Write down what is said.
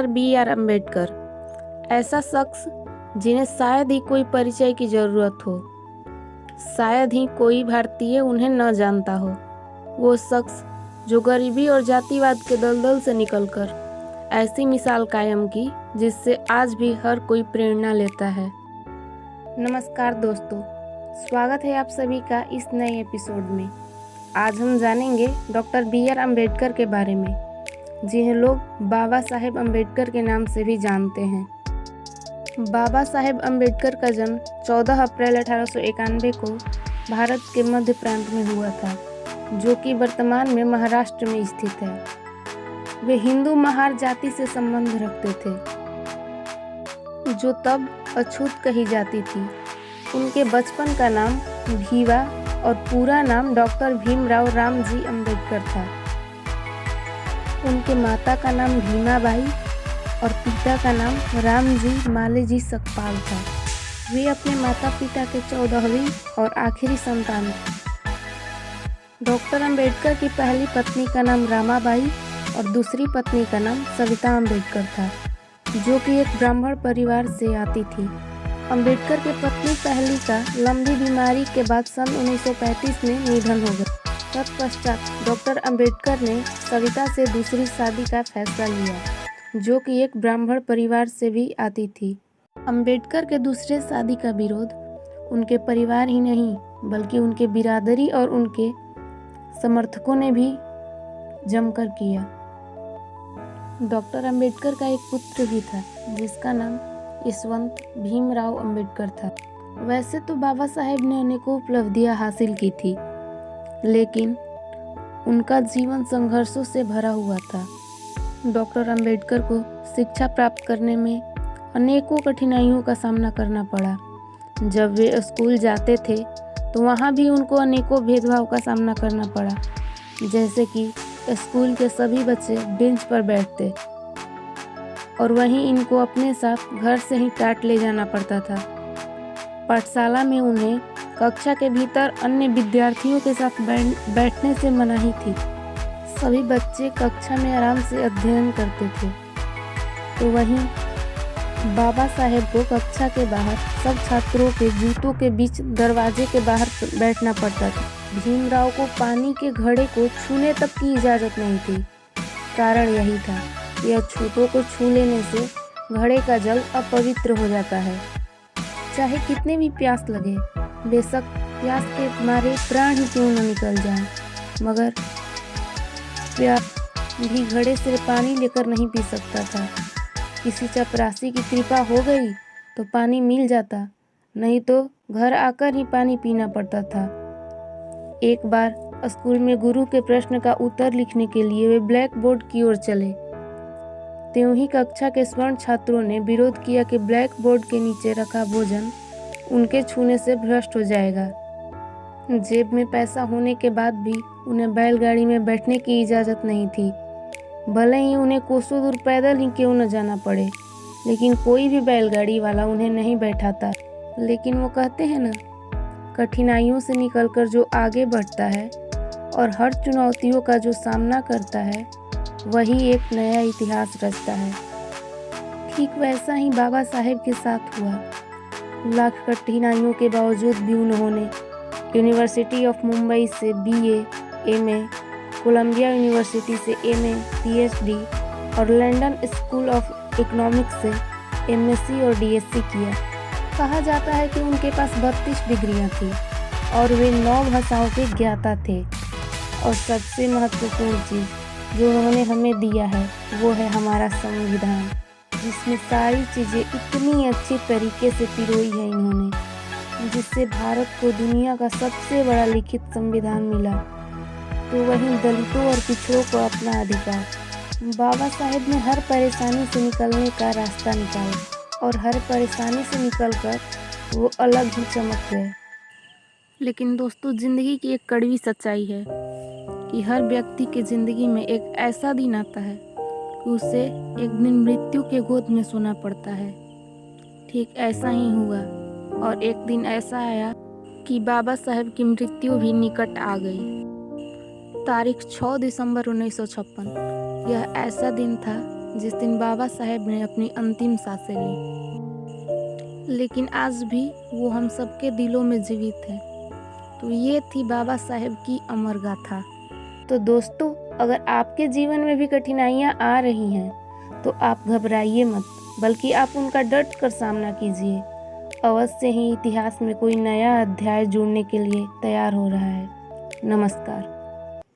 Doctor B R. Ambedkar, ऐसा शख्स जिन्हें शायद ही कोई परिचय की ज़रूरत हो, शायद ही कोई भारतीय उन्हें न जानता हो। वो शख्स जो गरीबी और जातिवाद के दलदल से निकलकर ऐसी मिसाल कायम की जिससे आज भी हर कोई प्रेरणा लेता है। नमस्कार दोस्तों, स्वागत है आप सभी का इस नए एपिसोड में। आज हम जानेंगे डॉक्टर बी.आर. अम्बेडकर के बारे में, जिन्हें लोग बाबा साहेब अम्बेडकर के नाम से भी जानते हैं। बाबा साहेब अम्बेडकर का जन्म 14 अप्रैल 1891 को भारत के मध्य प्रांत में हुआ था, जो कि वर्तमान में महाराष्ट्र में स्थित है। वे हिंदू महार जाति से संबंध रखते थे, जो तब अछूत कही जाती थी। उनके बचपन का नाम भीवा और पूरा नाम डॉक्टर भीमराव रामजी अम्बेडकर था। उनके माता का नाम भीमाबाई और पिता का नाम रामजी मालेजी सकपाल था। वे अपने माता पिता के 14वीं और आखिरी संतान थे। डॉक्टर अम्बेडकर की पहली पत्नी का नाम रामाबाई और दूसरी पत्नी का नाम सविता अम्बेडकर था, जो कि एक ब्राह्मण परिवार से आती थी। अम्बेडकर के पत्नी पहली का लंबी बीमारी के बाद सन 1935 में निधन हो गया। तत्पश्चात डॉक्टर अम्बेडकर ने सविता से दूसरी शादी का फैसला लिया, जो कि एक ब्राह्मण परिवार से भी आती थी। अम्बेडकर के दूसरे शादी का विरोध उनके परिवार ही नहीं, बल्कि उनके बिरादरी और उनके समर्थकों ने भी जमकर किया। डॉक्टर अम्बेडकर का एक पुत्र भी था, जिसका नाम यशवंत भीमराव अम्बेडकर था। वैसे तो बाबा साहेब ने अनेकों उपलब्धियां हासिल की थी, लेकिन उनका जीवन संघर्षों से भरा हुआ था। डॉक्टर अम्बेडकर को शिक्षा प्राप्त करने में अनेकों कठिनाइयों का सामना करना पड़ा। जब वे स्कूल जाते थे तो वहाँ भी उनको अनेकों भेदभाव का सामना करना पड़ा, जैसे कि स्कूल के सभी बच्चे बेंच पर बैठते और वहीं इनको अपने साथ घर से ही टाट ले जाना पड़ता था। पाठशाला में उन्हें कक्षा के भीतर अन्य विद्यार्थियों के साथ बैठने से मनाही थी। सभी बच्चे कक्षा में आराम से अध्ययन करते थे, तो वहीं बाबा साहेब को कक्षा के बाहर सब छात्रों के जूतों के बीच दरवाजे के बाहर बैठना पड़ता था। भीमराव को पानी के घड़े को छूने तक की इजाज़त नहीं थी। कारण यही था कि अछूतों को छू लेने से घड़े का जल अपवित्र हो जाता है। चाहे कितने भी प्यास लगे, बेशक प्यास के मारे प्राण ही क्यों न निकल जाए, मगर प्यास भी घड़े से पानी लेकर नहीं पी सकता था। किसी चपरासी की कृपा हो गई तो पानी मिल जाता, नहीं तो घर आकर ही पानी पीना पड़ता था। एक बार स्कूल में गुरु के प्रश्न का उत्तर लिखने के लिए वे ब्लैक बोर्ड की ओर चले। त्यों ही कक्षा के स्वर्ण छात्रों ने विरोध किया कि ब्लैक बोर्ड के नीचे रखा भोजन उनके छूने से भ्रष्ट हो जाएगा। जेब में पैसा होने के बाद भी उन्हें बैलगाड़ी में बैठने की इजाज़त नहीं थी, भले ही उन्हें कोसों दूर पैदल ही क्यों न जाना पड़े। लेकिन कोई भी बैलगाड़ी वाला उन्हें नहीं बैठाता। लेकिन वो कहते हैं ना, कठिनाइयों से निकलकर जो आगे बढ़ता है और हर चुनौतियों का जो सामना करता है, वही एक नया इतिहास रचता है। ठीक वैसा ही बाबा साहेब के साथ हुआ। लाख कठिनाइयों के बावजूद भी उन्होंने यूनिवर्सिटी ऑफ मुंबई से BA, MA, कोलंबिया यूनिवर्सिटी से MA, PhD और लंदन स्कूल ऑफ इकोनॉमिक्स से MSc और DSc किया। कहा जाता है कि उनके पास 32 डिग्रियां थी और वे 9 भाषाओं के ज्ञाता थे। और सबसे महत्वपूर्ण चीज़ जो उन्होंने हमें दिया है, वो है हमारा संविधान, जिसमें सारी चीज़ें इतनी अच्छी तरीके से पिरोई है इन्होंने, जिससे भारत को दुनिया का सबसे बड़ा लिखित संविधान मिला। तो वहीं दलितों और पिछड़ों को अपना अधिकार। बाबा साहेब ने हर परेशानी से निकलने का रास्ता निकाला और हर परेशानी से निकलकर वो अलग ही चमक गए। लेकिन दोस्तों, ज़िंदगी की एक कड़वी सच्चाई है कि हर व्यक्ति की ज़िंदगी में एक ऐसा दिन आता है कि उसे एक दिन मृत्यु के गोद में सोना पड़ता है। ठीक ऐसा ही हुआ और एक दिन ऐसा आया कि बाबा साहेब की मृत्यु भी निकट आ गई। तारीख 6 दिसंबर 1956 यह ऐसा दिन था जिस दिन बाबा साहेब ने अपनी अंतिम सांसें ली, लेकिन आज भी वो हम सबके दिलों में जीवित है। तो ये थी बाबा साहेब की अमर गाथा। तो दोस्तों, अगर आपके जीवन में भी कठिनाइयाँ आ रही हैं तो आप घबराइए मत, बल्कि आप उनका डट कर सामना कीजिए। अवश्य ही इतिहास में कोई नया अध्याय जोड़ने के लिए तैयार हो रहा है। नमस्कार।